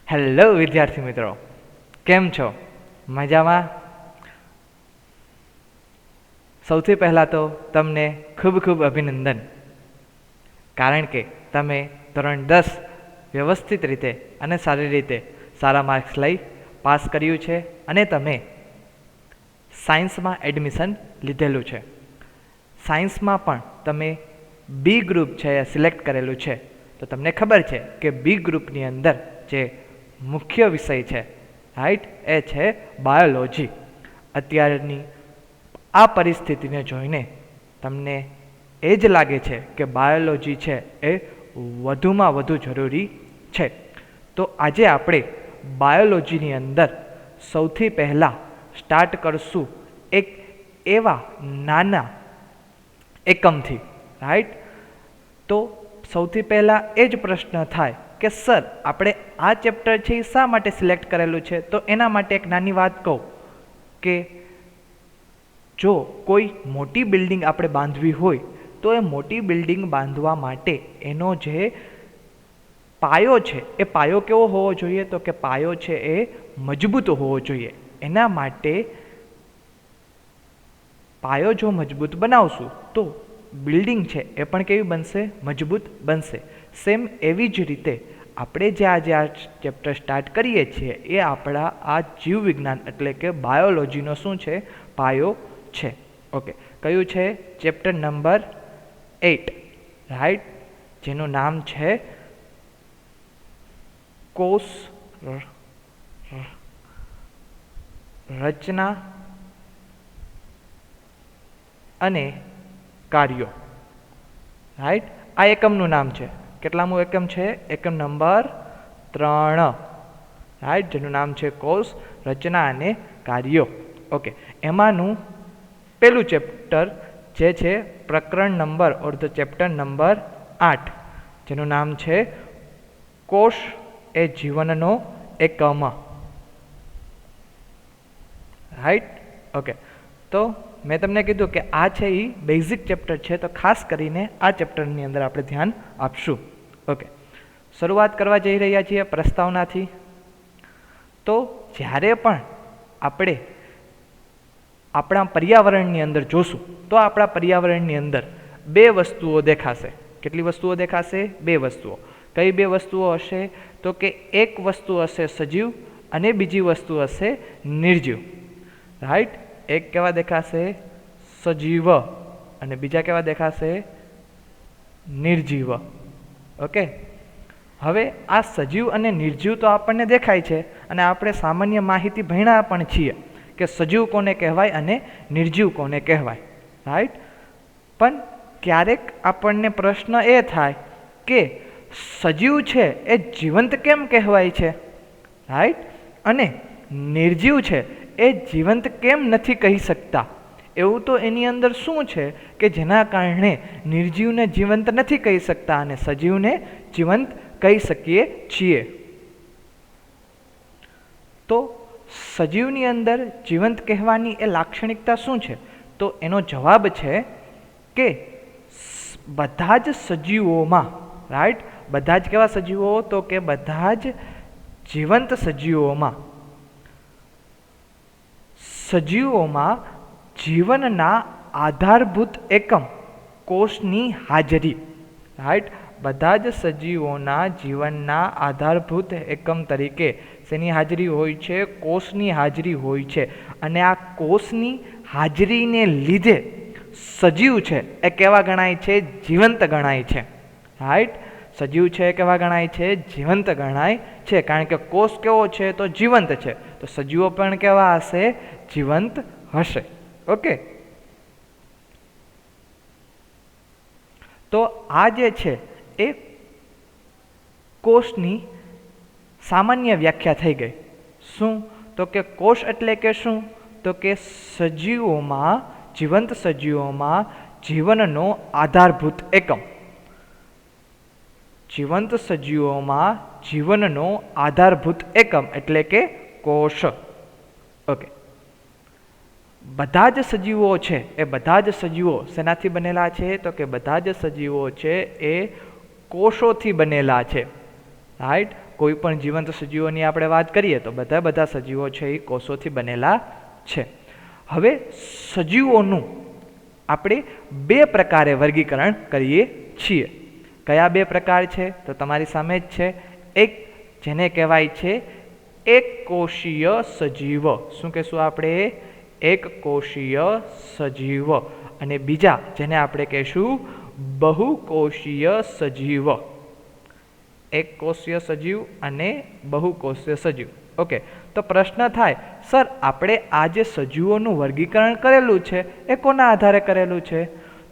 Hello વિદ્યાર્થી મિત્રો, કેમ છો? મજામાં? સૌથી પહેલાં તો તમને ખૂબ ખૂબ અભિનંદન, કારણ કે તમે ધોરણ 10 વ્યવસ્થિત રીતે અને સારી રીતે સારા માર્ક્સ લઈ પાસ કર્યું છે અને તમે સાયન્સમાં એડમિશન લીધેલું છે. સાયન્સમાં પણ તમે બી ગ્રુપ છે એ સિલેક્ટ કરેલું છે. તો તમને ખબર છે કે બી ગ્રુપની અંદર જે મુખ્ય વિષય છે, રાઈટ, એ છે બાયોલોજી. અત્યારની આ પરિસ્થિતિને જોઈને તમને એ જ લાગે છે કે બાયોલોજી છે એ વધુમાં વધુ જરૂરી છે. તો આજે આપણે બાયોલોજીની અંદર સૌથી પહેલાં સ્ટાર્ટ કરશું એક એવા નાના એકમથી, રાઈટ. તો સૌથી પહેલાં એ જ પ્રશ્ન થાય કે સર, આપણે આ ચેપ્ટર છે એ શા માટે સિલેક્ટ કરેલું છે? તો એના માટે એક નાની વાત કહું કે જો કોઈ મોટી બિલ્ડિંગ આપણે બાંધવી હોય તો એ મોટી બિલ્ડિંગ બાંધવા માટે એનો જે પાયો છે એ પાયો કેવો હોવો જોઈએ? તો કે પાયો છે એ મજબૂત હોવો જોઈએ. એના માટે પાયો જો મજબૂત બનાવશું તો બિલ્ડિંગ છે એ પણ કેવી બનશે? મજબૂત બનશે. સેમ એવી જ રીતે આપણે જે આજે આ ચેપ્ટર સ્ટાર્ટ કરીએ છીએ એ આપણા આ જીવ વિજ્ઞાન એટલે કે બાયોલોજીનો શું છે? પાયો છે. ઓકે, કયું છે? ચેપ્ટર નંબર 8, રાઈટ, જેનું નામ છે કોષ રચના અને કાર્યો, રાઈટ. આ એકમનું નામ છે. કેટલામું એકમ છે? એકમ નંબર 3, રાઈટ, જેનું નામ છે કોષ રચના અને કાર્યો. ઓકે, એમાંનું પહેલું ચેપ્ટર જે છે પ્રકરણ number or the chapter number 8, જેનું નામ છે કોષ એ જીવનનો એકમ, રાઈટ. ઓકે, તો મેં તમને કીધું કે આ છે એ બેઝિક ચેપ્ટર છે, તો ખાસ કરીને આ ચેપ્ટરની અંદર આપણે ધ્યાન આપશું. ઓકે, શરૂઆત કરવા જઈ રહ્યા છીએ પ્રસ્તાવનાથી. તો જ્યારે પણ આપણે આપણા પર્યાવરણની અંદર જોશું તો આપણા પર્યાવરણની અંદર બે વસ્તુઓ દેખાશે. કેટલી વસ્તુઓ દેખાશે? બે વસ્તુઓ. કઈ બે વસ્તુઓ હશે? તો કે એક વસ્તુ હશે સજીવ અને બીજી વસ્તુ હશે નિર્જીવ, રાઈટ. એક કેવા દેખાશે? સજીવ, અને બીજા કેવા દેખાશે? નિર્જીવ. ઓકે, હવે આ સજીવ અને નિર્જીવ તો આપણને દેખાય છે અને આપણે સામાન્ય માહિતી ભણ્યા પણ છીએ કે સજીવ કોને કહેવાય અને નિર્જીવ કોને કહેવાય, રાઈટ. પણ ક્યારેક આપણને પ્રશ્ન એ થાય કે સજીવ છે એ જીવંત કેમ કહેવાય છે, રાઈટ, અને નિર્જીવ છે એ જીવંત કેમ નથી કહી શકતા? એવું તો એની અંદર શું છે કે જેના કારણે નિર્જીવને જીવંત નથી કહી શકતા અને સજીવને જીવંત કહી શકીએ છીએ? તો સજીવની અંદર જીવંત કહેવાની એ લાક્ષણિકતા શું છે? તો એનો જવાબ છે કે બધા જ સજીવોમાં, રાઈટ, બધા જ કેવા સજીવો? તો કે બધા જ જીવંત સજીવોમાં જીવનના આધારભૂત એકમ કોષની હાજરી, રાઈટ. બધા જ સજીવોના જીવનના આધારભૂત એકમ તરીકે શેની હાજરી હોય છે? કોષની હાજરી હોય છે. અને આ કોષની હાજરીને લીધે સજીવ છે એ કેવા ગણાય છે? જીવંત ગણાય છે, રાઈટ. સજીવ છે એ કેવા ગણાય છે? જીવંત ગણાય છે, કારણ કે કોષ કેવો છે? તો જીવંત છે. તો સજીવો પણ કેવા હશે? જીવંત હશે. ઓકે, તો આ જે છે એ કોષની સામાન્ય વ્યાખ્યા થઈ ગઈ. શું? તો કે કોષ એટલે કે શું? તો કે સજીવોમાં, જીવંત સજીવોમાં જીવનનો આધારભૂત એકમ. જીવંત સજીવોમાં જીવનનો આધારભૂત એકમ એટલે કે કોષ. ઓકે, બધા જ સજીવો છે એ બધા જ સજીવો શેનાથી બનેલા છે? તો કે બધા જ સજીવો છે એ કોષોથી બનેલા છે, રાઈટ. કોઈ પણ જીવંત સજીવોની આપણે વાત કરીએ તો બધા સજીવો છે એ કોષોથી બનેલા છે. હવે સજીવોનું આપણે બે પ્રકારે વર્ગીકરણ કરીએ છીએ. કયા બે પ્રકાર છે? તો તમારી સામે જ છે. એક જેને કહેવાય છે એક કોષીય સજીવ. શું કહેશું આપણે? એક કોષીય સજીવ. અને બીજા જેને આપણે કહેશું બહુકોષીય સજીવ. એક કોષીય સજીવ અને બહુકોષીય સજીવ. ઓકે, તો પ્રશ્ન થાય, સર આપણે આ જે સજીવોનું વર્ગીકરણ કરેલું છે એ કોના આધારે કરેલું છે?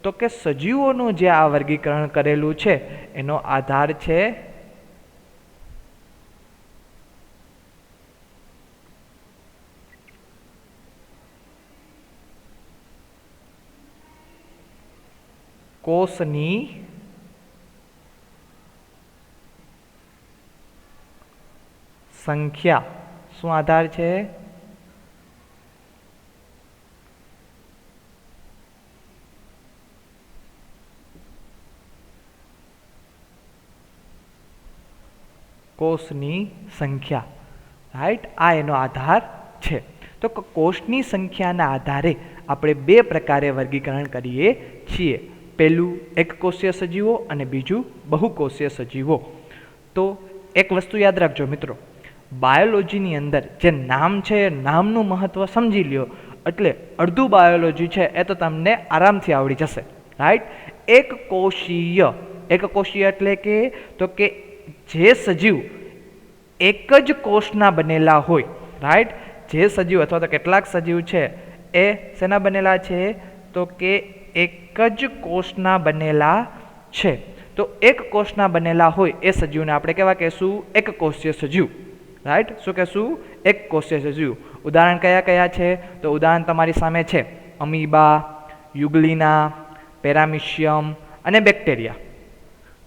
તો કે સજીવોનું જે આ વર્ગીકરણ કરેલું છે એનો આધાર છે કોષની સંખ્યા. શું આધાર છે? કોષની સંખ્યા. રાઈટ, આ એનો આધાર છે. તો કોષની સંખ્યાના આધારે આપણે બે પ્રકારે વર્ગીકરણ કરીએ છીએ. પહેલું એક કોષીય સજીવો અને બીજું બહુકોષીય સજીવો. તો એક વસ્તુ યાદ રાખજો મિત્રો, બાયોલોજીની અંદર જે નામ છે એ નામનું મહત્ત્વ સમજી લ્યો એટલે અડધું બાયોલોજી છે એ તો તમને આરામથી આવડી જશે. રાઈટ, એક કોષીય એટલે કે જે સજીવ એક જ કોષના બનેલા હોય. રાઈટ, જે સજીવ અથવા તો કેટલાક સજીવ છે એ શેના બનેલા છે? તો કે એક જ કોષના બનેલા છે. તો એક કોષના બનેલા હોય એ સજીવને આપણે કેવા કહેશું? એક કોષીય સજીવ. રાઈટ, શું કહેશું? એક કોષીય સજીવ. ઉદાહરણ કયા કયા છે? તો ઉદાહરણ તમારી સામે છે અમીબા, યુગ્લિના, પેરામિશિયમ અને બેક્ટેરિયા.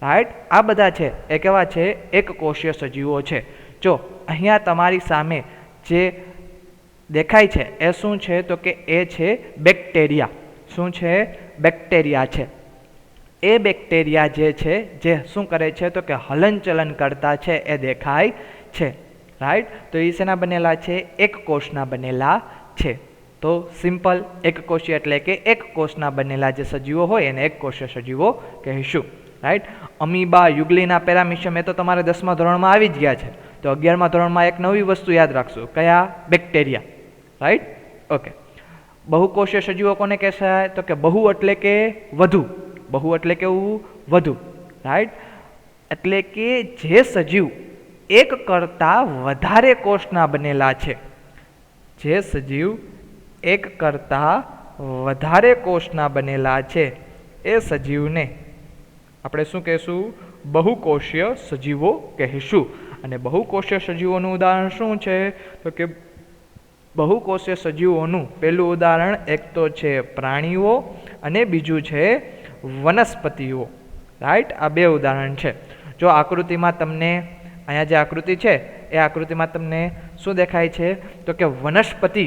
રાઈટ, આ બધા છે એ કેવા છે? એક કોષીય સજીવો છે. જો અહીંયા તમારી સામે જે દેખાય છે એ શું છે? તો કે એ છે બેક્ટેરિયા. શું છે? બેક્ટેરિયા છે. એ બેક્ટેરિયા જે છે જે શું કરે છે? તો કે હલનચલન કરતા છે એ દેખાય છે. રાઈટ, તો એ શેના બનેલા છે? એક કોષના બનેલા છે. તો સિમ્પલ, એક કોષીય એટલે કે એક કોષના બનેલા જે સજીવો હોય એને એક કોષીય સજીવો કહીશું. રાઈટ, અમીબા, યુગ્લિના, પેરામિશિયમ એ તો તમારે 10મા ધોરણમાં આવી જ ગયા છે. તો 11મા ધોરણમાં એક નવી વસ્તુ યાદ રાખશું. કયા? બેક્ટેરિયા. Right, okay. બહુકોષીય સજીવો કોને કહેવાય? તો કે બહુ એટલે કે વધુ. બહુ એટલે કેવું? વધુ. રાઈટ, એટલે કે જે સજીવ એક કરતાં વધારે કોષના બનેલા છે. જે સજીવ એક કરતાં વધારે કોષના બનેલા છે એ સજીવને આપણે શું કહેશું? બહુકોષીય સજીવો કહીશું. અને બહુકોષીય સજીવોનું ઉદાહરણ શું છે? તો કે બહુકોષીય સજીવોનું પહેલું ઉદાહરણ એક તો છે પ્રાણીઓ અને બીજું છે વનસ્પતિઓ. રાઈટ, આ બે ઉદાહરણ છે. જો આકૃતિમાં તમને અહીંયા જે આકૃતિ છે એ આકૃતિમાં તમને શું દેખાય છે? તો કે વનસ્પતિ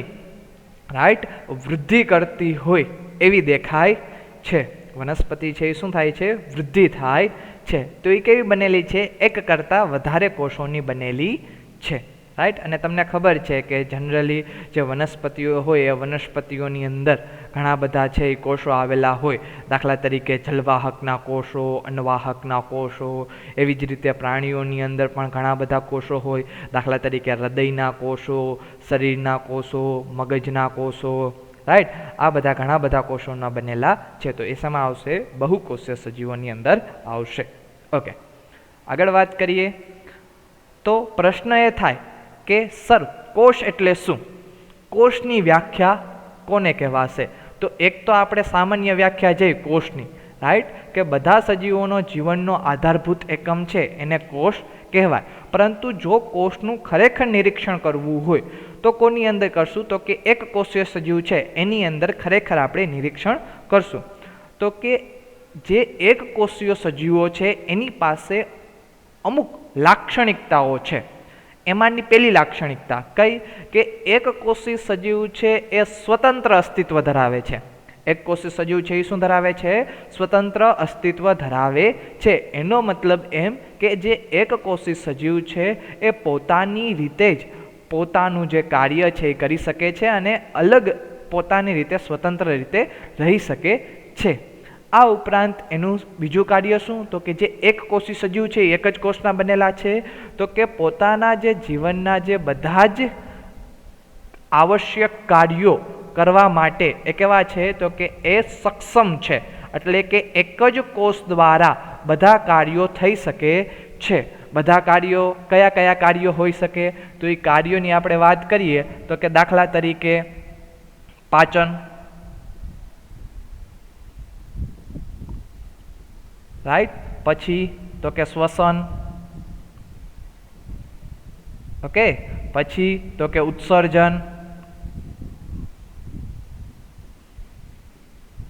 રાઈટ વૃદ્ધિ કરતી હોય એવી દેખાય છે. વનસ્પતિ છે એ શું થાય છે? વૃદ્ધિ થાય છે. તો એ કેવી બનેલી છે? એક કરતાં વધારે કોષોની બનેલી છે. રાઈટ, અને તમને ખબર છે કે જનરલી જે વનસ્પતિઓ હોય એ વનસ્પતિઓની અંદર ઘણા બધા છે એ કોષો આવેલા હોય. દાખલા તરીકે જલવાહકના કોષો, અન્નવાહકના કોષો. એવી જ રીતે પ્રાણીઓની અંદર પણ ઘણા બધા કોષો હોય. દાખલા તરીકે હૃદયના કોષો, શરીરના કોષો, મગજના કોષો. રાઈટ, આ બધા ઘણા બધા કોષોના બનેલા છે. તો એ શેમાં આવશે? બહુકોષીય સજીવોની અંદર આવશે. ઓકે, આગળ વાત કરીએ તો પ્રશ્ન એ થાય કે સર કોષ એટલે શું? કોષની વ્યાખ્યા કોને કહેવાશે? તો એક તો આપણે સામાન્ય વ્યાખ્યા જઈ કોષની. રાઈટ, કે બધા સજીવોનો જીવનનો આધારભૂત એકમ છે એને કોષ કહેવાય. પરંતુ જો કોષનું ખરેખર નિરીક્ષણ કરવું હોય તો કોની અંદર કરશું? તો કે એક કોષીય સજીવ છે એની અંદર ખરેખર આપણે નિરીક્ષણ કરશું. તો કે જે એક કોષીય સજીવો છે એની પાસે અમુક લાક્ષણિકતાઓ છે. એમાંની પહેલી લાક્ષણિકતા કઈ? કે એક કોષી સજીવ છે એ સ્વતંત્ર અસ્તિત્વ ધરાવે છે. એક કોષી સજીવ છે એ શું ધરાવે છે? સ્વતંત્ર અસ્તિત્વ ધરાવે છે. એનો મતલબ એમ કે જે એક કોષી સજીવ છે એ પોતાની રીતે જ પોતાનું જે કાર્ય છે એ કરી શકે છે અને અલગ પોતાની રીતે સ્વતંત્ર રીતે રહી શકે છે. આ ઉપરાંત એનું બીજું કાર્ય શું? તો કે જે એક કોષી સજીવ છે એ એક જ કોષના બનેલા છે, તો કે પોતાના જે જીવનના જે બધા જ આવશ્યક કાર્યો કરવા માટે એ કેવા છે? તો કે એ સક્ષમ છે. એટલે કે એક જ કોષ દ્વારા બધા કાર્યો થઈ શકે છે. બધા કાર્યો કયા કયા કાર્યો હોઈ શકે? તો એ કાર્યોની આપણે વાત કરીએ તો કે દાખલા તરીકે પાચન, રાઈટ, પછી તો કે શ્વસન, ઓકે, પછી તો કે ઉત્સર્જન.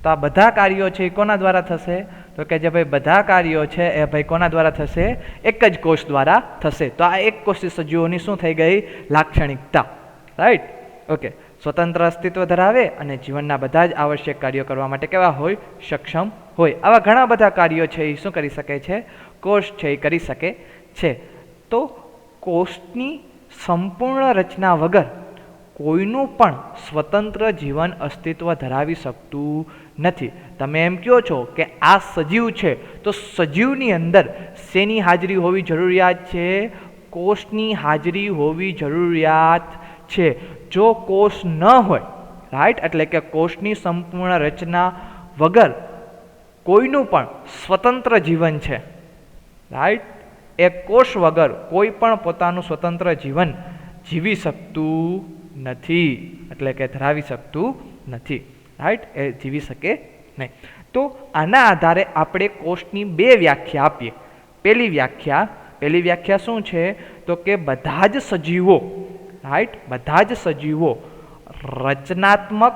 તો આ બધા કાર્યો છે એ કોના દ્વારા થશે? તો કે જે ભાઈ બધા કાર્યો છે એ ભાઈ કોના દ્વારા થશે? એક જ કોષ દ્વારા થશે. તો આ એક કોષી સજીવોની શું થઈ ગઈ? લાક્ષણિકતા, રાઈટ, ઓકે. સ્વતંત્ર અસ્તિત્વ ધરાવે અને જીવનના બધા જ આવશ્યક કાર્યો કરવા માટે કેવા હોય? સક્ષમ હોય. આવા ઘણા બધા કાર્યો છે એ શું કરી શકે છે? કોષ છે એ કરી શકે છે. તો કોષની સંપૂર્ણ રચના વગર કોઈનું પણ સ્વતંત્ર જીવન અસ્તિત્વ ધરાવી શકતું નથી. તમે એમ કહો છો કે આ સજીવ છે, તો સજીવની અંદર શેની હાજરી હોવી જરૂરિયાત છે? કોષની હાજરી હોવી જરૂરિયાત છે. જો કોષ ન હોય, રાઈટ, એટલે કે કોષની સંપૂર્ણ રચના વગર કોઈનું પણ સ્વતંત્ર જીવન છે, રાઈટ, એ કોષ વગર કોઈ પણ પોતાનું સ્વતંત્ર જીવન જીવી શકતું નથી, એટલે કે ધરાવી શકતું નથી, રાઈટ, એ જીવી શકે નહીં. તો આના આધારે આપણે કોષની બે વ્યાખ્યા આપીએ. પહેલી વ્યાખ્યા શું છે? તો કે બધા જ સજીવો, રાઈટ, બધા જ સજીવો રચનાત્મક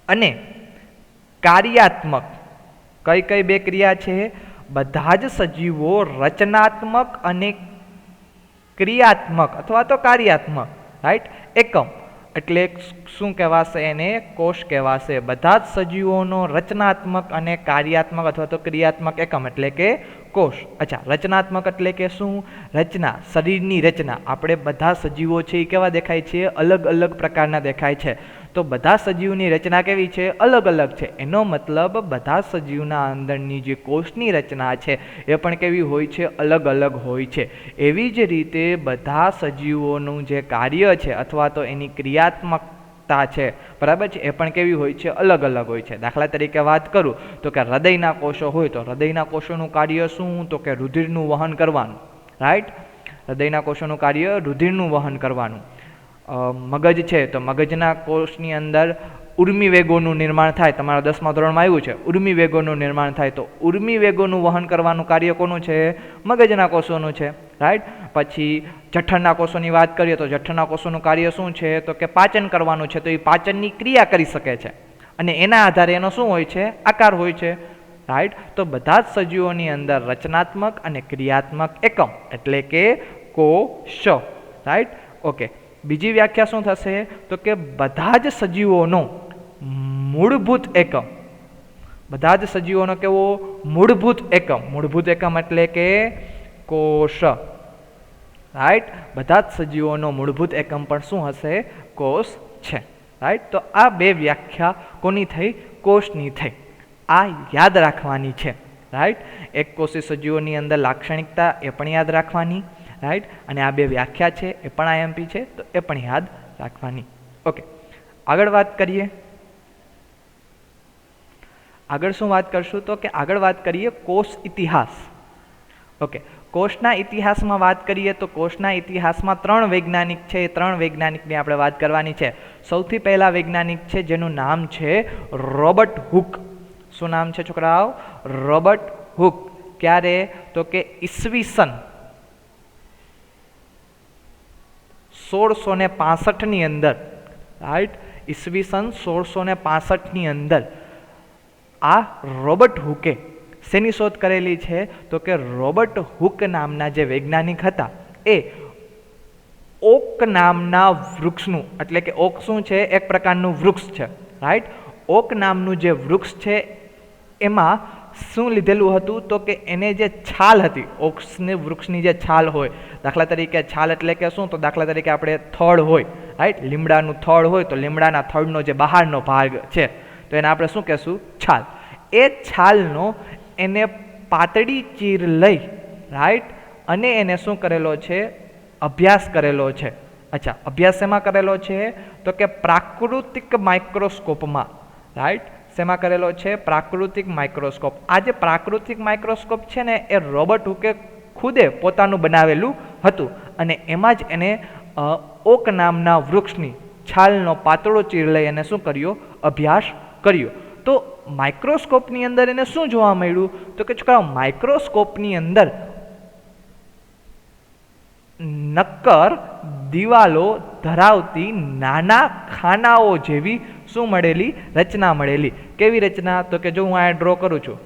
અને કાર્યાત્મક, કઈ કઈ બે ક્રિયા છે? બધા જ સજીવો રચનાત્મક અને ક્રિયાત્મક અથવા તો કાર્યાત્મક, રાઈટ, એકમ, એટલે શું કહેવાશે? એને કોષ કહેવાશે. બધા જ સજીવોનો રચનાત્મક અને કાર્યાત્મક અથવા તો ક્રિયાત્મક એકમ એટલે કે કોષ. અચ્છા, રચનાત્મક એટલે કે શું? રચના, શરીરની રચના. આપણે બધા સજીવો છે એ કેવા દેખાય છે? અલગ અલગ પ્રકારના દેખાય છે. તો બધા સજીવની રચના કેવી છે? અલગ અલગ છે. એનો મતલબ બધા સજીવના અંદરની જે કોષની રચના છે એ પણ કેવી હોય છે? અલગ અલગ હોય છે. એવી જ રીતે બધા સજીવોનું જે કાર્ય છે અથવા તો એની ક્રિયાત્મકતા છે, બરાબર છે, એ પણ કેવી હોય છે? અલગ અલગ હોય છે. દાખલા તરીકે વાત કરું તો કે હૃદયના કોષો હોય તો હૃદયના કોષોનું કાર્ય શું? તો કે રુધિરનું વહન કરવાનું, રાઈટ, હૃદયના કોષોનું કાર્ય રુધિરનું વહન કરવાનું. મગજ છે તો મગજના કોષની અંદર ઉર્મિ વેગોનું નિર્માણ થાય. તમારા 10મા ધોરણમાં આવ્યું છે, ઉર્મિ વેગોનું નિર્માણ થાય. તો ઉર્મિ વેગોનું વહન કરવાનું કાર્ય કોનું છે? મગજના કોષોનું છે, રાઈટ. પછી જઠરના કોષોની વાત કરીએ તો જઠરના કોષોનું કાર્ય શું છે? તો કે પાચન કરવાનું છે. તો એ પાચનની ક્રિયા કરી શકે છે અને એના આધારે એનો શું હોય છે? આકાર હોય છે, રાઈટ. તો બધા જ સજીવોની અંદર રચનાત્મક અને ક્રિયાત્મક એકમ એટલે કે કોષ, રાઈટ, ઓકે. બીજી વ્યાખ્યા શું થશે? તો કે બધા જ સજીવોનો મૂળભૂત એકમ, બધા જ સજીવોનો કેવો? મૂળભૂત એકમ. મૂળભૂત એકમ એટલે કે કોષ, રાઈટ. બધા જ સજીવોનો મૂળભૂત એકમ પણ શું હશે? કોષ છે, રાઈટ. તો આ બે વ્યાખ્યા કોની થઈ? કોષની થઈ. આ યાદ રાખવાની છે, રાઈટ. એક કોષી સજીવોની અંદર લાક્ષણિકતા એ પણ યાદ રાખવાની, રાઈટ. અને આ બે વ્યાખ્યા છે એ પણ આઈએમપી છે તો એ પણ યાદ રાખવાની. ઓકે, આગળ વાત કરીએ. આગળ શું વાત કરશું? તો કે આગળ વાત કરીએ કોષ ઇતિહાસ. ઓકે, કોષના ઇતિહાસમાં વાત કરીએ તો કોષના ઇતિહાસમાં 3 વૈજ્ઞાનિક છે. એ 3 વૈજ્ઞાનિકની આપણે વાત કરવાની છે. સૌથી પહેલા વૈજ્ઞાનિક છે જેનું નામ છે રોબર્ટ હુક. શું નામ છે છોકરાઓ? Robert Hooke. ક્યારે? તો કે ઈસવીસન 1665ની અંદર, રાઈટ, ઈસવીસન 1665ની અંદર આ રોબર્ટ હુકે શેની શોધ કરેલી છે? તો કે રોબર્ટ હુક નામના જે વૈજ્ઞાનિક હતા એ ઓક નામના વૃક્ષનું, એટલે કે ઓક શું છે? એક પ્રકારનું વૃક્ષ છે, રાઈટ. ઓક નામનું જે વૃક્ષ છે એમાં શું લીધેલું હતું તો કે એને જે છાલ હતી, ઓક્સની વૃક્ષની જે છાલ હોય, દાખલા તરીકે છાલ એટલે કે શું, તો દાખલા તરીકે આપણે થડ હોય, રાઈટ, લીમડાનું થડ હોય તો લીમડાના થડનો જે બહારનો ભાગ છે તો એને આપણે શું કહેશું, છાલ. એ છાલનો એને પાતળી ચીર લઈ, રાઈટ, અને એને શું કરેલો છે, અભ્યાસ કરેલો છે. અચ્છા, અભ્યાસ શેમાં કરેલો છે તો કે પ્રાકૃતિક માઇક્રોસ્કોપમાં, રાઈટ, શેમાં કરેલો છે, પ્રાકૃતિક માઇક્રોસ્કોપ. આ જે પ્રાકૃતિક માઇક્રોસ્કોપ છે ને એ રોબર્ટ હુકે ખુદે પોતાનું બનાવેલું હતું અને એમાં જ એને ઓક નામના વૃક્ષની છાલનો પાતળો ચીર લઈ અને શું કર્યો, અભ્યાસ કર્યો. તો માઇક્રોસ્કોપની અંદર એને શું જોવા મળ્યું તો કે છોકરાઓ માઇક્રોસ્કોપની અંદર નક્કર દિવાલો ધરાવતી નાના ખાનાઓ જેવી શું મળેલી, રચના મળેલી. કેવી રચના તો કે જો હું આ ડ્રો કરું છું,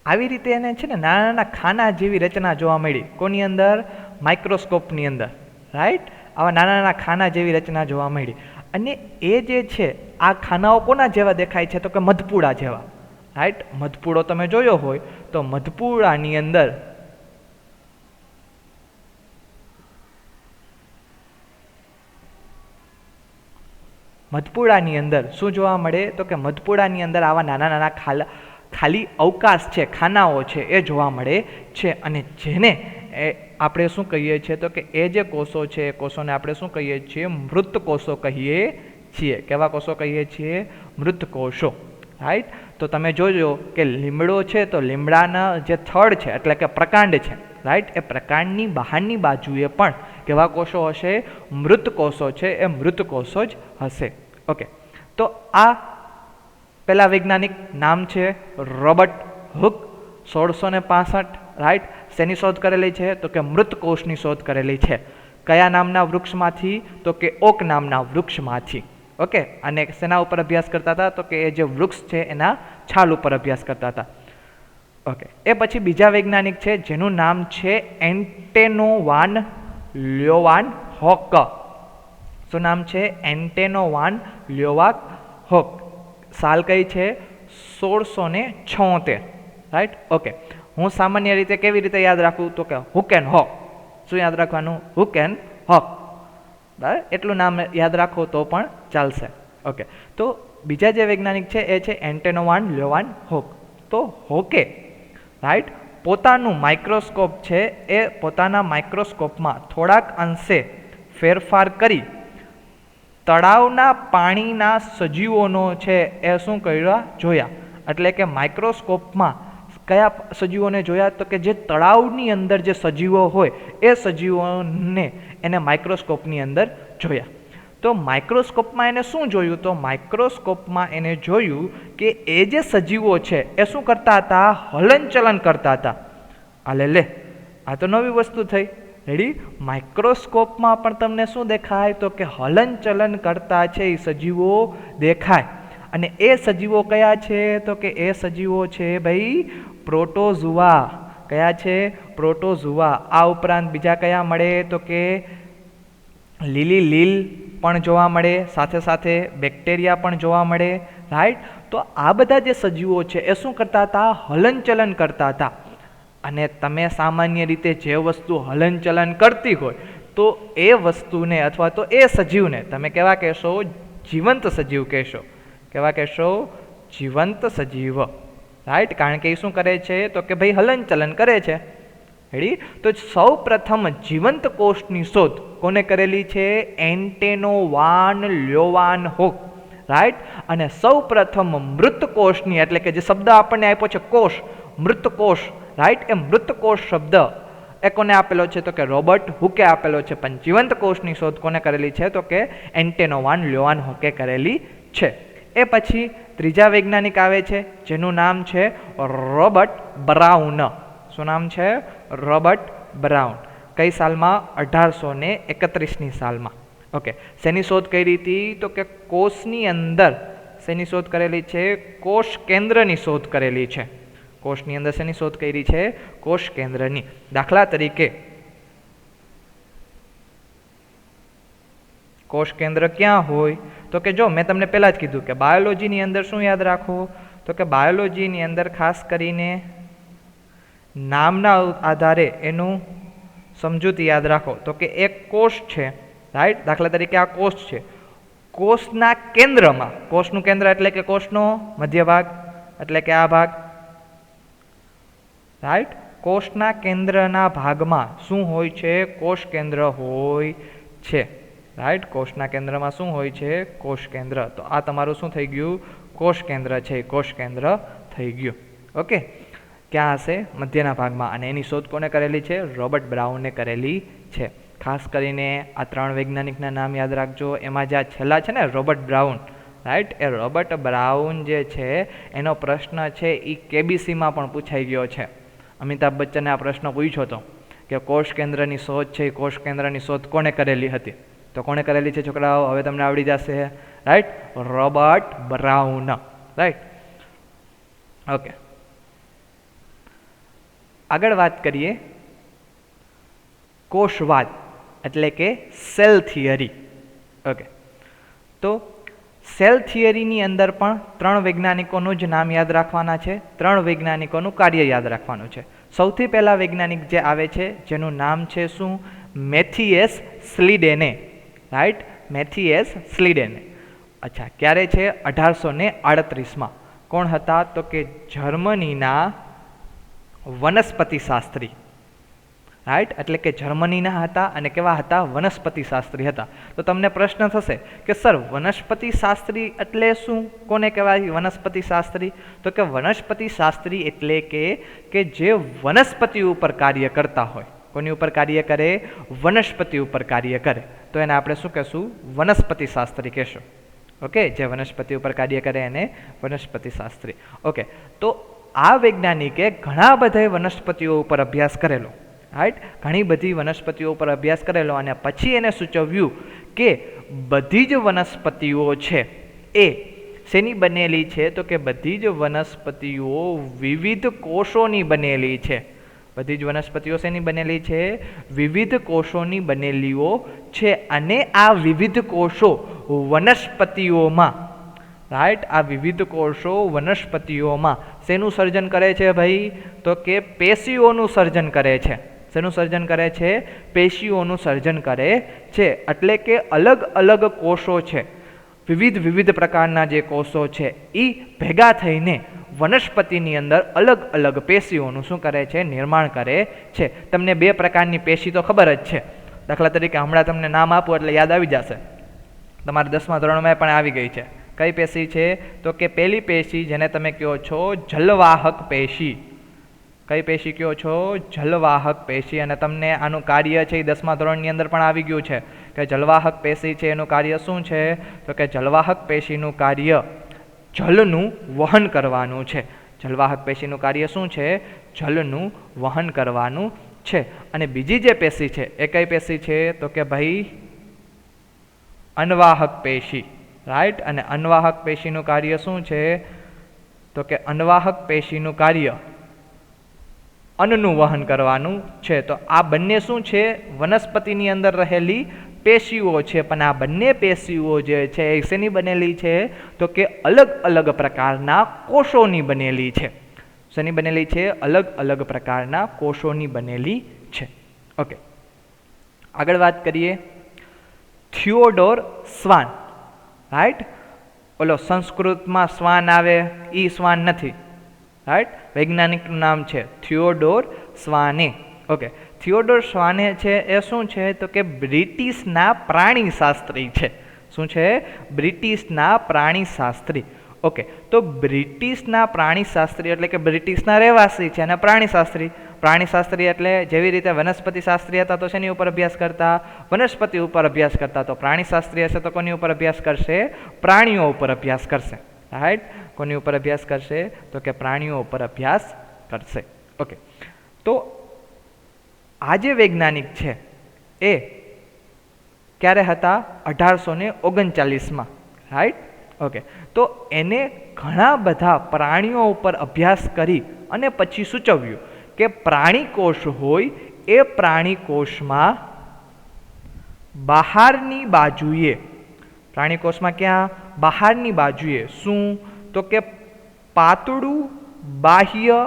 આવી રીતે એને છે ને નાના નાના ખાના જેવી રચના જોવા મળી. કોની અંદર, માઇક્રોસ્કોપની અંદર, રાઈટ. આવા નાના નાના ખાના જેવી રચના જોવા મળી. અને એ જે છે આ ખાનાઓ કોના જેવા દેખાય છે તો કે મધપૂડા જેવા, રાઈટ. મધપૂડો તમે જોયો હોય તો મધપૂડાની અંદર શું જોવા મળે તો કે મધપૂડાની અંદર આવા નાના નાના ખાલી અવકાશ છે, ખાનાઓ છે એ જોવા મળે છે. અને જેને આપણે શું કહીએ છીએ તો કે એ જે કોષો છે એ કોષોને આપણે શું કહીએ છીએ, મૃત કોષો કહીએ છીએ. કેવા કોષો કહીએ છીએ, મૃત કોષો, રાઈટ. તો તમે જોજો કે લીમડો છે તો લીમડાના જે થડ છે એટલે કે પ્રકાંડ છે, રાઈટ, એ પ્રકાંડની બહારની બાજુએ પણ કેવા કોષો હશે, મૃત કોષો છે, એ મૃત કોષો જ હશે. ઓકે, તો આ પહેલા વૈજ્ઞાનિક નામ છે રોબર્ટ હુક, 1665, રાઈટ. શેની શોધ કરેલી છે તો કે મૃત કોષની શોધ કરેલી છે. કયા નામના વૃક્ષમાંથી તો કે ઓક નામના વૃક્ષમાંથી. ઓકે, અને શેના ઉપર અભ્યાસ કરતા હતા તો કે એ જે વૃક્ષ છે એના છાલ ઉપર અભ્યાસ કરતા હતા. ઓકે, એ પછી બીજા વૈજ્ઞાનિક છે જેનું નામ છે એન્ટેનો વાન લ્યોવાનહોક. શું નામ છે, એન્ટેનો વાન લ્યોવાનહોક. સાલ કઈ છે, 1676, રાઈટ. ઓકે, હું સામાન્ય રીતે કેવી રીતે યાદ રાખું તો કે હુક એન્ડ હોક. શું યાદ રાખવાનું, હુક એન્ડ હોક, બરાબર. એટલું નામ યાદ રાખો તો પણ ચાલશે. ઓકે, તો બીજા જે વૈજ્ઞાનિક છે એ છે એન્ટેનો વાન લ્યોવાનહોક. તો હોકે, રાઈટ, પોતાનું માઇક્રોસ્કોપ છે એ પોતાના માઇક્રોસ્કોપમાં થોડાક અંશે ફેરફાર કરી તળાવના પાણીના સજીવોનો છે એ શું કર્યા, જોયા. એટલે કે માઇક્રોસ્કોપમાં કયા સજીવોને જોયા તો કે જે તળાવની અંદર જે સજીવો હોય એ સજીવોને એને માઇક્રોસ્કોપની અંદર જોયા. તો માઇક્રોસ્કોપમાં એને શું જોયું તો માઇક્રોસ્કોપમાં એને જોયું કે એ જે સજીવો છે એ શું કરતા હતા, હલનચલન કરતા હતા. આ તો નવી વસ્તુ થઈ. રેડી, માઇક્રોસ્કોપમાં પણ તમને શું દેખાય તો કે હલનચલન કરતા છે એ સજીવો દેખાય. અને એ સજીવો કયા છે તો કે એ સજીવો છે ભાઈ પ્રોટોઝુઆ. કયા છે, પ્રોટોઝુઆ. આ ઉપરાંત બીજા કયા મળે તો કે લીલી લીલ પણ જોવા મળે, સાથે સાથે બેક્ટેરિયા પણ જોવા મળે, રાઈટ. તો આ બધા જે સજીવો છે એ શું કરતા હતા, હલનચલન કરતા હતા. અને તમે સામાન્ય રીતે જે વસ્તુ હલનચલન કરતી હોય તો એ વસ્તુને અથવા તો એ સજીવને તમે કેવા કહેશો, જીવંત સજીવ કહેશો. કેવા કહેશો, જીવંત સજીવ, રાઈટ. કારણ કે એ શું કરે છે તો કે ભાઈ હલનચલન કરે છે. રેડી. તો સૌ પ્રથમ જીવંત કોષની શોધ કોને કરેલી છે, એન્ટેનો વાન લ્યોવાનહોક, રાઈટ. અને સૌ પ્રથમ મૃત કોષની, એટલે કે જે શબ્દ આપણને આપ્યો છે કોષ, મૃત કોષ, રાઈટ. એ મૃત કોષ શબ્દ એ કોને આપેલો છે તો કે રોબર્ટ હુકે આપેલો છે. પણ જીવંત કોષની શોધ કોને કરેલી છે તો કે એન્ટેનો વાન લ્યોવાનહોકે કરેલી છે. એ પછી ત્રીજા વૈજ્ઞાનિક આવે છે જેનું નામ છે રોબર્ટ બ્રાઉન. શું નામ છે, રોબર્ટ બ્રાઉન. કઈ સાલમાં, 1831ની સાલમાં. ઓકે, શેની શોધ કરી હતી તો કે કોષની અંદર શેની શોધ કરેલી છે, કોષ કેન્દ્રની શોધ કરેલી છે. કોષની અંદર શેની શોધ કરી છે? કોષ કેન્દ્રની. દાખલા તરીકે કોષ કેન્દ્ર ક્યાં હોય? તો કે જો મેં તમને પહેલાં જ કીધું કે બાયોલોજીની અંદર શું યાદ રાખવું? તો કે બાયોલોજીની અંદર ખાસ કરીને નામના આધારે એનું સમજૂતી યાદ રાખો. તો કે એક કોષ છે, રાઈટ? દાખલા તરીકે આ કોષ છે. કોષના કેન્દ્રમાં, કોષનું કેન્દ્ર એટલે કે કોષનો મધ્ય ભાગ એટલે કે આ ભાગ, રાઈટ? કોષના કેન્દ્રના ભાગમાં શું હોય છે? કોષ કેન્દ્ર હોય છે, રાઈટ? કોષના કેન્દ્રમાં શું હોય છે? કોષ કેન્દ્ર. તો આ તમારું શું થઈ ગયું? કોષ કેન્દ્ર છે, કોષ કેન્દ્ર થઈ ગયું. ઓકે, ક્યાં હશે? મધ્યના ભાગમાં. અને એની શોધ કોને કરેલી છે? રોબર્ટ બ્રાઉને કરેલી છે. ખાસ કરીને આ 3 વૈજ્ઞાનિકના નામ યાદ રાખજો. એમાં જે આ છેલ્લા છે ને, રોબર્ટ બ્રાઉન, રાઈટ? એ રોબર્ટ બ્રાઉન જે છે એનો પ્રશ્ન છે એ કેબીસીમાં પણ પૂછાઈ ગયો છે. અમિતાભ બચ્ચને આ પ્રશ્ન પૂછ્યો હતો કે કોષ કેન્દ્રની શોધ છે, કોષ કેન્દ્રની શોધ કોને કરેલી હતી? તો કોને કરેલી છે છોકરાઓ? હવે તમને આવડી જશે, right? Robert Brown, right? Okay, આગળ વાત કરીએ કોષવાદ એટલે કે સેલ થિયરી. ઓકે, તો સેલ થિયરીની અંદર પણ 3 વૈજ્ઞાનિકોનું જ નામ યાદ રાખવાના છે, 3 વૈજ્ઞાનિકોનું કાર્ય યાદ રાખવાનું છે. સૌથી પહેલા વૈજ્ઞાનિક જે આવે છે જેનું નામ છે શું? મેથિયસ સ્લીડેને, રાઈટ? મેથિયસ સ્લીડેને. અચ્છા, ક્યારે છે? 1838માં. કોણ હતા? તો કે જર્મનીના વનસ્પતિ શાસ્ત્રી, રાઈટ? એટલે કે જર્મનીના હતા અને કેવા હતા? વનસ્પતિ શાસ્ત્રી હતા. તો તમને પ્રશ્ન થશે કે સર વનસ્પતિ શાસ્ત્રી એટલે શું? કોને કહેવાય વનસ્પતિ શાસ્ત્રી? તો કે વનસ્પતિ શાસ્ત્રી એટલે કે જે વનસ્પતિ ઉપર કાર્ય કરતા હોય. કોની ઉપર કાર્ય કરે? વનસ્પતિ ઉપર કાર્ય કરે. તો એને આપણે શું કહેશું? વનસ્પતિ શાસ્ત્રી કહેશું. ઓકે, જે વનસ્પતિ ઉપર કાર્ય કરે એને વનસ્પતિ શાસ્ત્રી. ઓકે, તો આ વૈજ્ઞાનિકે ઘણા બધા વનસ્પતિઓ ઉપર અભ્યાસ કરેલો, રાઈટ? ઘણી બધી વનસ્પતિઓ ઉપર અભ્યાસ કરેલો અને પછી એને સૂચવ્યું કે બધી જ વનસ્પતિઓ છે એ શેની બનેલી છે? તો કે બધી જ વનસ્પતિઓ વિવિધ કોષોની બનેલી છે. બધી જ વનસ્પતિઓ શેની બનેલી છે? વિવિધ કોષોની બનેલીઓ છે. અને આ વિવિધ કોષો વનસ્પતિઓમાં, રાઈટ? આ વિવિધ કોષો વનસ્પતિઓમાં શેનું સર્જન કરે છે ભાઈ? તો કે પેશીઓનું સર્જન કરે છે. શેનું સર્જન કરે છે? પેશીઓનું સર્જન કરે છે. એટલે કે અલગ અલગ કોષો છે, વિવિધ પ્રકારના જે કોષો છે એ ભેગા થઈને વનસ્પતિની અંદર અલગ અલગ પેશીઓનું શું કરે છે? નિર્માણ કરે છે. તમને 2 પ્રકારની પેશી તો ખબર જ છે. દાખલા તરીકે હમણાં તમને નામ આપું એટલે યાદ આવી જશે. તમારે 10મા ધોરણમાં પણ આવી ગઈ છે. કઈ પેશી છે? તો કે પહેલી પેશી જેને તમે કહો છો જલવાહક પેશી. કઈ પેશી કહો છો? જલવાહક પેશી. અને તમને આનું કાર્ય છે એ 10મા ધોરણની અંદર પણ આવી ગયું છે કે જલવાહક પેશી છે એનું કાર્ય શું છે? તો કે જલવાહક પેશીનું કાર્ય જલનું વહન કરવાનું છે. જલવાહક પેશીનું કાર્ય શું છે? જલનું વહન કરવાનું છે. અને બીજી જે પેશી છે એ કઈ પેશી છે? તો કે ભાઈ અન્વાહક પેશી, રાઈટ? અને અન્વાહક પેશીનું કાર્ય શું છે? તો કે અન્વાહક પેશીનું કાર્ય અન્નનું વહન કરવાનું છે. તો આ બંને શું છે? વનસ્પતિની અંદર રહેલી પેશીઓ છે. પણ આ બંને પેશીઓ જે છે એ શેની બનેલી છે? તો કે અલગ અલગ પ્રકારના કોષોની બનેલી છે. શેની બનેલી છે? અલગ અલગ પ્રકારના કોષોની બનેલી છે. ઓકે, આગળ વાત કરીએ થિયોડોર સ્વાન, રાઈટ? ઓલો સંસ્કૃતમાં શ્વાન આવે એ શ્વાન નથી, રાઈટ? વૈજ્ઞાનિકનું નામ છે થિયોડોર સ્વાને. ઓકે, થિયોડોર સ્વાને છે એ શું છે? તો કે બ્રિટિશના પ્રાણીશાસ્ત્રી છે. શું છે? બ્રિટિશના પ્રાણીશાસ્ત્રી. ઓકે, તો બ્રિટિશના પ્રાણીશાસ્ત્રી એટલે કે બ્રિટિશના રહેવાસી છે અને પ્રાણીશાસ્ત્રી. પ્રાણીશાસ્ત્રી એટલે જેવી રીતે વનસ્પતિ શાસ્ત્રી હતા તો શેની ઉપર અભ્યાસ કરતા? વનસ્પતિ ઉપર અભ્યાસ કરતા. તો પ્રાણીશાસ્ત્રી હશે તો કોની ઉપર અભ્યાસ કરશે? પ્રાણીઓ ઉપર અભ્યાસ કરશે, રાઈટ? કોની ઉપર અભ્યાસ કરશે? તો કે પ્રાણીઓ ઉપર અભ્યાસ કરશે. ઓકે, તો આ જે વૈજ્ઞાનિક છે એ ક્યારે હતા? 1839માં, રાઈટ? ઓકે, તો એને ઘણા બધા પ્રાણીઓ ઉપર અભ્યાસ કરી અને પછી સૂચવ્યું કે પ્રાણીકોષ હોય એ પ્રાણીકોષમાં બહારની બાજુએ, પ્રાણીકોષમાં ક્યાં? બહારની બાજુએ શું? તો કે પાતળું બાહ્ય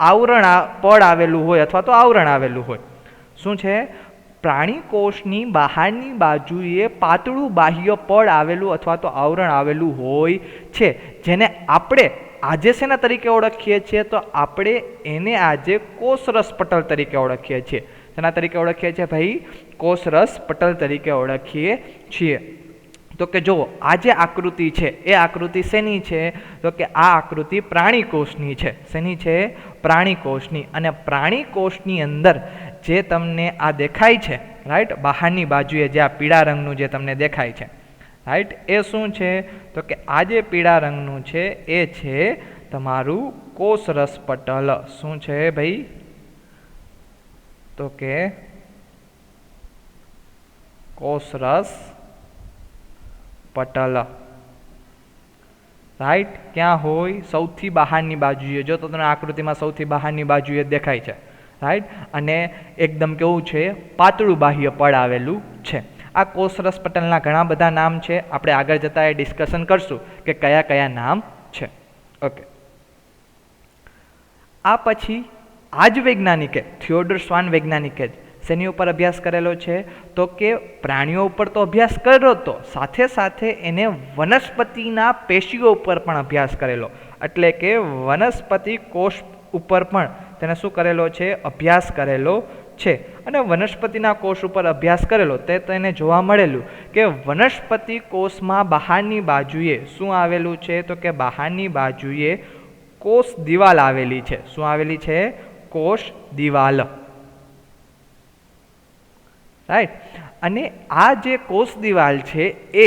આવરણ પડ આવેલું હોય અથવા તો આવરણ આવેલું હોય. શું છે? પ્રાણીકોષની બહારની બાજુએ પાતળું બાહ્ય પડ આવેલું અથવા તો આવરણ આવેલું હોય છે, જેને આપણે આજે શેના તરીકે ઓળખીએ છીએ? તો આપણે એને આજે કોષરસ પટલ તરીકે ઓળખીએ છીએ. શેના તરીકે ઓળખીએ છીએ ભાઈ? કોષરસ પટલ તરીકે ઓળખીએ છીએ. તો કે જુઓ, આ જે આકૃતિ છે એ આકૃતિ શેની છે? તો કે આ આકૃતિ પ્રાણીકોષની છે. શેની છે? પ્રાણીકોષની. અને પ્રાણીકોષની અંદર જે તમને આ દેખાય છે, રાઈટ, બહારની બાજુએ જે આ પીળા રંગનું જે તમને દેખાય છે, રાઈટ, એ શું છે? તો કે આ જે પીળા રંગનું છે એ છે તમારું કોષરસ પટલ. શું છે ભાઈ? તો કે કોષરસ પટલ, રાઈટ. ક્યાં હોય? સૌથી બહારની બાજુએ. જો તો તમને આકૃતિમાં સૌથી બહારની બાજુએ દેખાય છે, રાઈટ. અને એકદમ કેવું છે? પાતળું બાહ્ય પડ આવેલું છે. આ કોષરસ પટલના ઘણા બધા નામ છે. આપણે આગળ જતા એ ડિસ્કશન કરશું કે કયા કયા નામ છે. ઓકે. આ પછી આ જ વૈજ્ઞાનિકે, થિયોડોર શ્વાન વૈજ્ઞાનિકે જ શેની ઉપર અભ્યાસ કરેલો છે? તો કે પ્રાણીઓ ઉપર તો અભ્યાસ કર્યો હતો, સાથે સાથે એને વનસ્પતિના પેશીઓ ઉપર પણ અભ્યાસ કરેલો. એટલે કે વનસ્પતિ કોષ ઉપર પણ તેને શું કરેલો છે? અભ્યાસ કરેલો છે. અને વનસ્પતિના કોષ ઉપર અભ્યાસ કરેલો તે તેને જોવા મળેલું કે વનસ્પતિ કોષમાં બહારની બાજુએ શું આવેલું છે? તો કે બહારની બાજુએ કોષ દિવાલ આવેલી છે. શું આવેલી છે? કોષ દિવાલ, રાઈટ. અને આ જે કોષ દિવાલ છે એ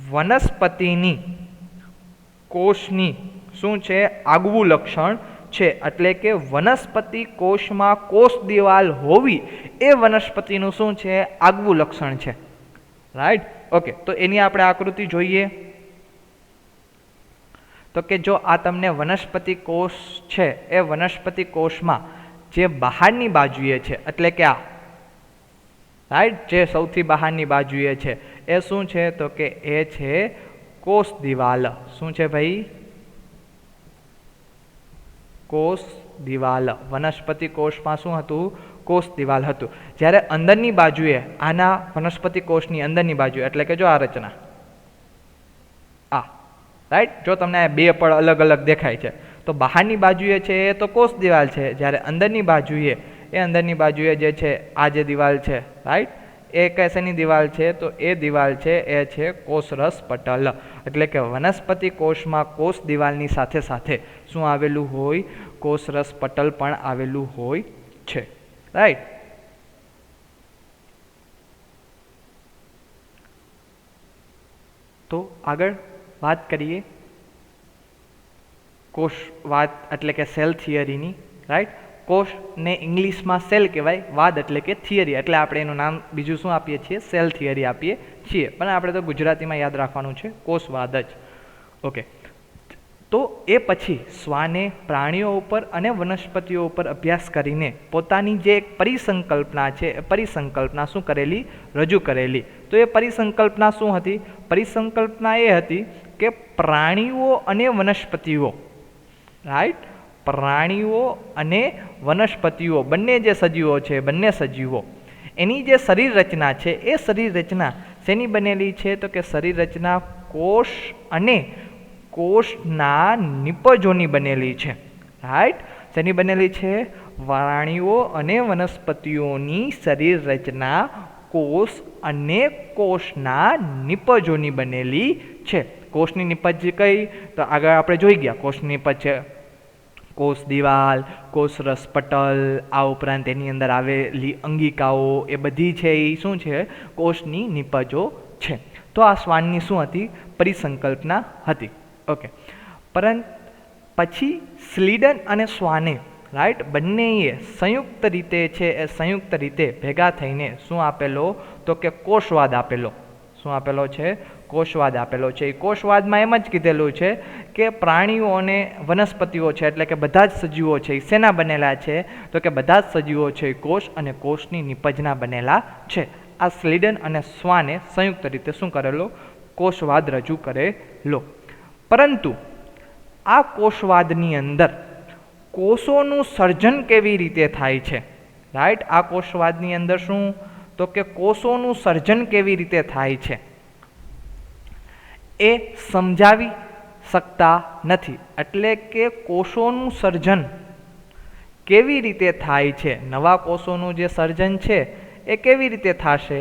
વનસ્પતિની કોષની શું છે? આગવું લક્ષણ છે. એટલે કે વનસ્પતિ કોષમાં કોષ દિવાલ હોવી એ વનસ્પતિનું શું છે? આગવું લક્ષણ છે, રાઈટ. ઓકે. તો એની આપણે આકૃતિ જોઈએ. તો કે જો આ તમને વનસ્પતિ કોષ છે એ વનસ્પતિ કોષમાં જે બહારની બાજુએ છે, એટલે કે આ, રાઈટ, જે સૌથી બહારની બાજુએ છે એ શું છે? તો કે એ છે કોષ દિવાલ. શું છે ભાઈ? કોષ દિવાલ. વનસ્પતિ કોષમાં શું હતું? કોષ દિવાલ હતું. જ્યારે અંદરની બાજુએ, આના વનસ્પતિ કોષની અંદરની બાજુએ, એટલે કે જો આ રચના, આ, રાઈટ, જો તમને બે પડ અલગ અલગ દેખાય છે તો બહારની બાજુએ છે એ તો કોષ દિવાલ છે. જ્યારે અંદરની બાજુએ, એ અંદરની બાજુએ જે છે આ જે દિવાલ છે, રાઈટ, એ કશેની દિવાલ છે? તો એ દિવાલ છે એ છે કોષરસ પટલ. એટલે કે વનસ્પતિ કોષમાં કોષ દિવાલની સાથે સાથે શું આવેલું હોય? કોષરસ પટલ પણ આવેલું હોય છે, રાઈટ. તો આગળ વાત કરીએ કોષ વાત એટલે કે સેલ થિયરીની, રાઈટ. કોષને ઇંગ્લિશમાં સેલ કહેવાય, વાદ એટલે કે થિયરી, એટલે આપણે એનું નામ બીજું શું આપીએ છીએ? સેલ થિયરી આપીએ છીએ. પણ આપણે તો ગુજરાતીમાં યાદ રાખવાનું છે કોષવાદ જ. ઓકે. તો એ પછી શ્વાને પ્રાણીઓ ઉપર અને વનસ્પતિઓ ઉપર અભ્યાસ કરીને પોતાની જે એક પરિસંકલ્પના છે એ પરિસંકલ્પના શું કરેલી? રજૂ કરેલી. તો એ પરિસંકલ્પના શું હતી? પરિસંકલ્પના એ હતી કે પ્રાણીઓ અને વનસ્પતિઓ, રાઈટ, પ્રાણીઓ અને વનસ્પતિઓ બંને જે સજીવો છે, બંને સજીવો, એની જે શરીર રચના છે એ શરીર રચના શેની બનેલી છે? તો કે શરીર રચના કોષ અને કોષના નિપજોની બનેલી છે, રાઈટ. શેની બનેલી છે? પ્રાણીઓ અને વનસ્પતિઓની શરીર રચના કોષ અને કોષના નિપજોની બનેલી છે. કોષની નિપજ કઈ? તો આગળ આપણે જોઈ ગયા. કોષની નિપજ છે કોષ દિવાલ, કોષરસ પટલ, આ ઉપરાંત એની અંદર આવેલી અંગિકાઓ, એ બધી છે એ શું છે? કોષની નિપજો છે. તો આ શ્વાનની શું હતી? પરિસંકલ્પના હતી. ઓકે. પરંતુ પછી સ્લીડન અને શ્વાને, રાઈટ, બંનેએ સંયુક્ત રીતે છે એ સંયુક્ત રીતે ભેગા થઈને શું આપેલો? તો કે કોષવાદ આપેલો. શું આપેલો છે? કોષવાદ આપેલો છે. એ કોષવાદમાં એમ જ કીધેલું છે કે પ્રાણીઓ અને વનસ્પતિઓ છે એટલે કે બધા જ સજીવો છે એ શેના બનેલા છે? તો કે બધા જ સજીવો છે એ કોષ અને કોષની નિપજના બનેલા છે. આ સ્લીડન અને સ્વાને સંયુક્ત રીતે શું કરેલો? કોષવાદ રજૂ કરેલો. પરંતુ આ કોષવાદની અંદર કોષોનું સર્જન કેવી રીતે થાય છે? રાઈટ, આ કોષવાદની અંદર શું? તો કે કોષોનું સર્જન કેવી રીતે થાય છે એ સમજાવી શકતા નથી. એટલે કે કોષોનું સર્જન કેવી રીતે થાય છે, નવા કોષોનું જે સર્જન છે એ કેવી રીતે થશે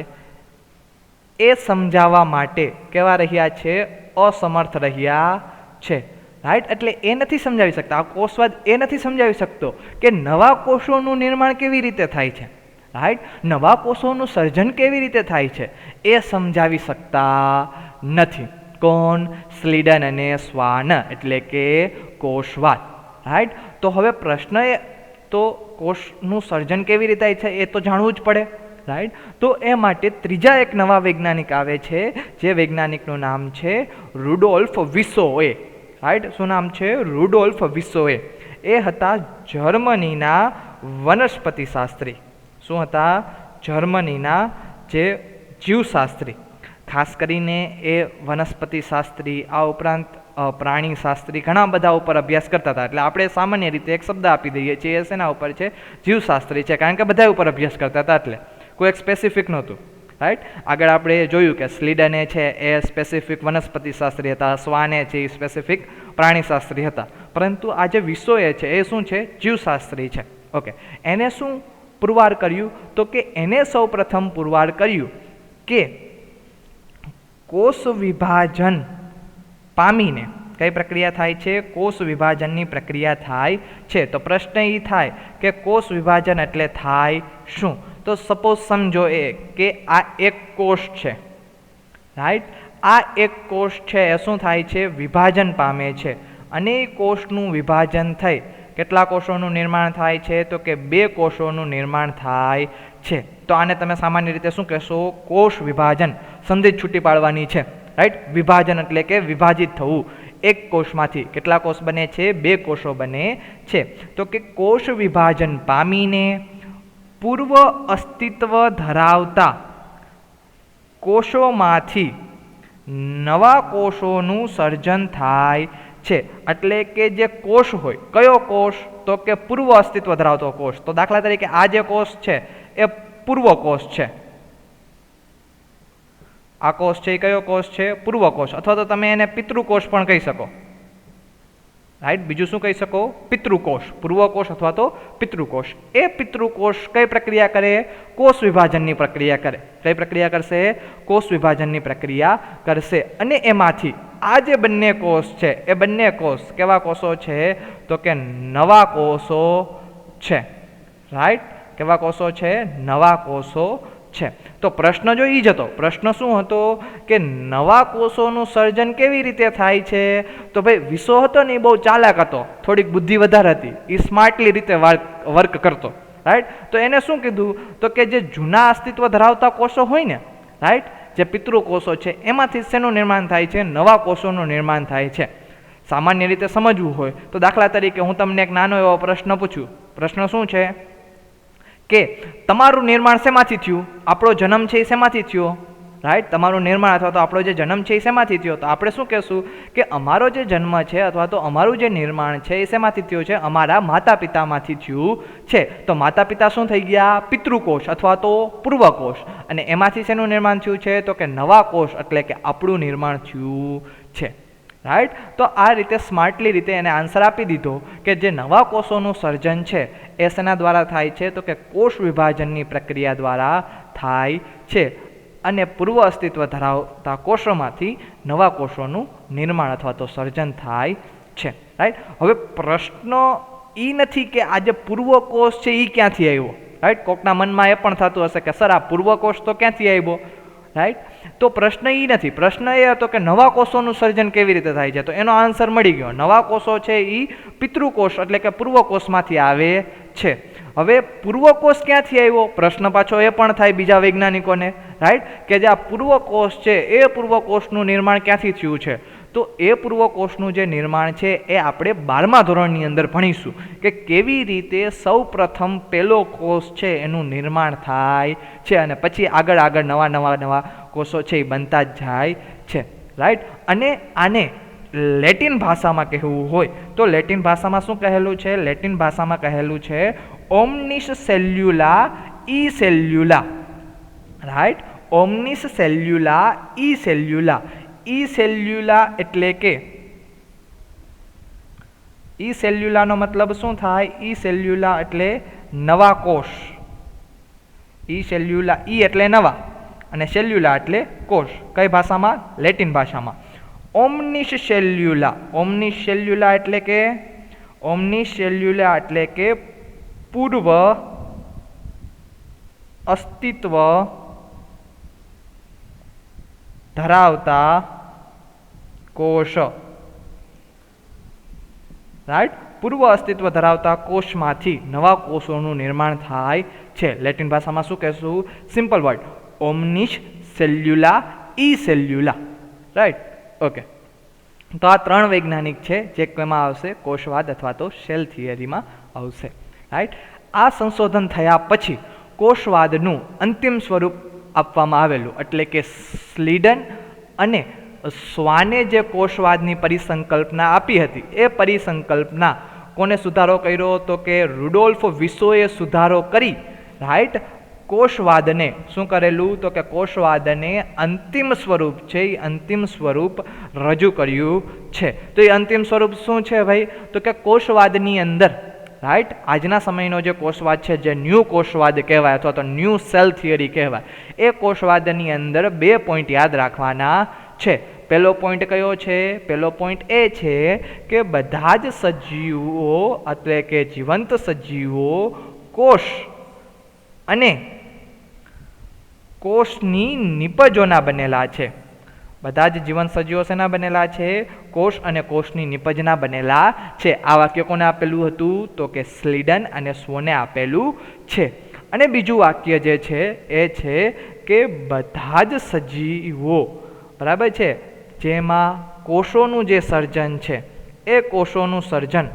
એ સમજાવવા માટે કેવા રહ્યા છે? અસમર્થ રહ્યા છે. રાઈટ, એટલે એ નથી સમજાવી શકતા. આ કોષવાદ એ નથી સમજાવી શકતો કે નવા કોષોનું નિર્માણ કેવી રીતે થાય છે. રાઈટ, નવા કોષોનું સર્જન કેવી રીતે થાય છે એ સમજાવી શકતા નથી. કોણ? સ્લીડન અને સ્વાન, એટલે કે કોષવાદ. રાઈટ, તો હવે પ્રશ્ન એ તો કોષનું સર્જન કેવી રીતે થાય છે એ તો જાણવું જ પડે. રાઈટ, તો એ માટે ત્રીજા એક નવા વૈજ્ઞાનિક આવે છે, જે વૈજ્ઞાનિકનું નામ છે રુડોલ્ફ વિસોએ. રાઈટ, શું નામ છે? રુડોલ્ફ વિસોએ. એ હતા જર્મનીના વનસ્પતિશાસ્ત્રી. શું હતા? જર્મનીના જે જીવશાસ્ત્રી. ખાસ કરીને એ વનસ્પતિશાસ્ત્રી, આ ઉપરાંત પ્રાણીશાસ્ત્રી, ઘણા બધા ઉપર અભ્યાસ કરતા હતા. એટલે આપણે સામાન્ય રીતે એક શબ્દ આપી દઈએ છીએ, એ શેના ઉપર છે? જીવશાસ્ત્રી છે, કારણ કે બધા ઉપર અભ્યાસ કરતા હતા એટલે કોઈ એક સ્પેસિફિક નહોતું. રાઈટ, આગળ આપણે જોયું કે સ્લીડને છે એ સ્પેસિફિક વનસ્પતિશાસ્ત્રી હતા, સ્વાને છે એ સ્પેસિફિક પ્રાણીશાસ્ત્રી હતા. પરંતુ આ જે વિસોએ છે એ શું છે? જીવશાસ્ત્રી છે. ઓકે, એને શું પુરવાર કર્યું? તો કે એને સૌ પ્રથમ પુરવાર કર્યું કે કોષ વિભાજન પામીને કઈ પ્રક્રિયા થાય છે? કોષ વિભાજનની પ્રક્રિયા થાય છે. તો પ્રશ્ન એ થાય કે કોષ વિભાજન એટલે થાય શું? તો સપોઝ સમજો એ કે આ એક કોષ છે. રાઈટ, આ એક કોષ છે એ શું થાય છે? વિભાજન પામે છે. અને એ કોષનું વિભાજન થઈ કેટલા કોષોનું નિર્માણ થાય છે? તો કે 2 કોષોનું નિર્માણ થાય છે. તો આને તમે સામાન્ય રીતે શું કહેશો? કોષ વિભાજન. સંધિ છૂટી પાડવાની છે. રાઈટ, વિભાજન એટલે કે વિભાજિત થવું. એક કોષમાંથી કેટલા કોષ બને છે? 2 કોષો બને છે. તો કે કોષ વિભાજન પામીને પૂર્વ અસ્તિત્વ ધરાવતા કોષોમાંથી નવા કોષોનું સર્જન થાય છે. એટલે કે જે કોષ હોય, કયો કોષ? તો કે પૂર્વ અસ્તિત્વ ધરાવતો કોષ. તો દાખલા તરીકે આ જે કોષ છે એ પૂર્વ કોષ છે. આ કોષ છે એ કયો કોષ છે? પૂર્વ કોષ. અથવા તો તમે એને પિતૃકોષ પણ કહી શકો. રાઈટ, બીજું શું કહી શકો? પિતૃકોષ. પૂર્વકોષ અથવા તો પિતૃકોષ. એ પિતૃકોષ કઈ પ્રક્રિયા કરે? કોષ વિભાજનની પ્રક્રિયા કરે. કઈ પ્રક્રિયા કરશે? કોષ વિભાજનની પ્રક્રિયા કરશે. અને એમાંથી આ જે બંને કોષ છે એ બંને કોષ કેવા કોષો છે? તો કે નવા કોષો છે. રાઈટ, કેવા કોષો છે? નવા કોષો છે. તો પ્રશ્ન જો ઈ જ હતો. પ્રશ્ન શું હતો? કે નવા કોષોનું સર્જન કેવી રીતે થાય છે? તો ભાઈ વિસો હતો ને એ બહુ ચાલાક હતો, થોડીક બુદ્ધિ વધારે હતી, એ સ્માર્ટલી રીતે વર્ક કરતો. રાઈટ, તો એને શું કીધું? તો કે જે જૂના અસ્તિત્વ ધરાવતા કોષો હોય ને, રાઈટ, જે પિતૃકોષો છે એમાંથી શેનું નિર્માણ થાય છે? નવા કોષોનું નિર્માણ થાય છે. સામાન્ય રીતે સમજવું હોય તો દાખલા તરીકે હું તમને એક નાનો એવો પ્રશ્ન પૂછું. પ્રશ્ન શું છે? કે તમારું નિર્માણ શેમાંથી થયું? આપણો જન્મ છે એ શેમાંથી થયો? રાઈટ, તમારું નિર્માણ અથવા તો આપણો જે જન્મ છે એ શેમાંથી થયો? તો આપણે શું કહેશું કે અમારો જે જન્મ છે અથવા તો અમારું જે નિર્માણ છે એ શેમાંથી થયું છે? અમારા માતા પિતામાંથી થયું છે. તો માતા પિતા શું થઈ ગયા? પિતૃકોષ અથવા તો પૂર્વકોષ. અને એમાંથી શેનું નિર્માણ થયું છે? તો કે નવા કોષ, એટલે કે આપણું નિર્માણ થયું છે. રાઈટ, તો આ રીતે સ્માર્ટલી રીતે એને આન્સર આપી દીધો કે જે નવા કોષોનું સર્જન છે એ શેના દ્વારા થાય છે? તો કે કોષ વિભાજનની પ્રક્રિયા દ્વારા થાય છે. અને પૂર્વ અસ્તિત્વ ધરાવતા કોષોમાંથી નવા કોષોનું નિર્માણ અથવા તો સર્જન થાય છે. રાઈટ, હવે પ્રશ્ન એ નથી કે આ જે પૂર્વ કોષ છે એ ક્યાંથી આવ્યો. રાઈટ, કોકના મનમાં એ પણ થતું હશે કે સર આ પૂર્વ કોષ તો ક્યાંથી આવ્યો. રાઈટ, તો પ્રશ્ન એ નથી. પ્રશ્ન એ હતો કે નવા કોષોનું સર્જન કેવી રીતે થાય છે? તો એનો આન્સર મળી ગયો. નવા કોષો છે એ પિતૃકોષ એટલે કે પૂર્વ કોષમાંથી આવે છે. હવે પૂર્વકોષ ક્યાંથી આવ્યો પ્રશ્ન પાછો એ પણ થાય બીજા વૈજ્ઞાનિકોને, રાઈટ, કે જે આ પૂર્વકોષ છે એ પૂર્વકોષનું નિર્માણ ક્યાંથી થયું છે. તો એ પૂર્વકોષનું જે નિર્માણ છે એ આપણે 12મા ધોરણની અંદર ભણીશું કે કેવી રીતે સૌ પ્રથમ પહેલો કોષ છે એનું નિર્માણ થાય છે અને પછી આગળ આગળ નવા કોષો છે એ બનતા જ જાય છે, રાઈટ. અને આને લેટિન ભાષામાં કહેવું હોય તો લેટિન ભાષામાં શું કહેલું છે? લેટિન ભાષામાં કહેલું છે ઓમ્નિસ સેલ્યુલા ઈ સેલ્યુલા, રાઈટ. ઓમ્નિસ સેલ્યુલા ઈ સેલ્યુલા. ઈ સેલ્યુલા એટલે કે ઈ સેલ્યુલાનો મતલબ શું થાય? ઈ સેલ્યુલા એટલે નવા કોષ. ઈ સેલ્યુલા, ઈ એટલે નવા અને સેલ્યુલા એટલે કોષ. કઈ ભાષામાં? લેટિન ભાષામાં. ઓમ્નિસ સેલ્યુલા. ઓમ્નિસ સેલ્યુલા એટલે કે ઓમ્નિસ સેલ્યુલા એટલે કે પૂર્વ અસ્તિત્વ ધરાવતા કોષ, રાઈટ. પૂર્વ અસ્તિત્વ ધરાવતા કોષમાંથી નવા કોષોનું નિર્માણ થાય છે. લેટિન ભાષામાં શું કહેશું? સિમ્પલ વર્ડ ઓમ્નિસ સેલ્યુલા ઈ સેલ્યુલા, રાઈટ. ઓકે, તો આ 3 વૈજ્ઞાનિક છે જે કેમાં આવશે? કોષવાદ અથવા તો સેલ થિયરીમાં આવશે, રાઈટ. આ સંશોધન થયા પછી કોષવાદનું અંતિમ સ્વરૂપ આપવામાં આવેલું, એટલે કે સ્લીડન અને સ્વાને જે કોષવાદની પરિસંકલ્પના આપી હતી એ પરિસંકલ્પના કોને સુધારો કર્યો? તો કે રુડોલ્ફ વિસોએ સુધારો કરી, રાઈટ. કોષવાદને શું કરેલું? તો કે કોષવાદને અંતિમ સ્વરૂપ છે એ અંતિમ સ્વરૂપ રજૂ કર્યું છે. તો એ અંતિમ સ્વરૂપ શું છે ભાઈ? તો કે કોષવાદની અંદર, રાઈટ, આજના સમયનો જે કોષવાદ છે જે ન્યૂ કોષવાદ કહેવાય અથવા તો ન્યૂ સેલ થિયરી કહેવાય, એ કોષવાદની અંદર 2 પોઈન્ટ યાદ રાખવાના છે. પહેલો પોઈન્ટ કયો છે? પહેલો પોઈન્ટ એ છે કે બધા જ સજીવો એટલે કે જીવંત સજીવો કોષ અને કોષની નિપજોના બનેલા છે. બધા જ જીવંત સજીવો શેના બનેલા છે? કોષ અને કોષની નિપજના બનેલા છે. આ વાક્ય કોને આપેલું હતું? તો કે સ્લીડન અને સ્વોને આપેલું છે. અને બીજું વાક્ય જે છે એ છે કે બધા જ સજીવો, બરાબર છે, જેમાં કોષોનું જે સર્જન છે એ કોષોનું સર્જન,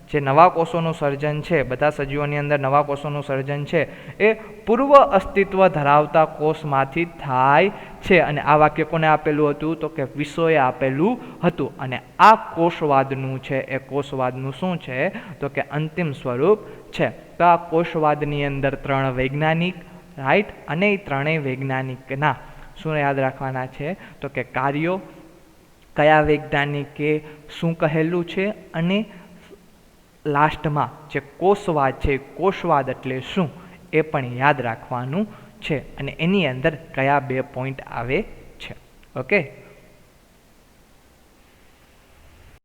જે નવા કોષોનું સર્જન છે, બધા સજીવોની અંદર નવા કોષોનું સર્જન છે એ પૂર્વ અસ્તિત્વ ધરાવતા કોષમાંથી થાય છે. અને આ વાક્ય કોને આપેલું હતું? તો કે વિસોએ આપેલું હતું. અને આ કોષવાદનું છે એ કોષવાદનું શું છે? તો કે અંતિમ સ્વરૂપ છે. તો આ કોષવાદની અંદર 3 વૈજ્ઞાનિક, રાઈટ, અને એ 3 વૈજ્ઞાનિકના શું યાદ રાખવાના છે? તો કે કાર્યો, કયા વૈજ્ઞાનિકે શું કહેલું છે, અને લાસ્ટમાં જે કોષવાદ છે, કોષવાદ એટલે શું એ પણ યાદ રાખવાનું છે. અને એની અંદર કયા 2 પોઈન્ટ આવે છે. ઓકે.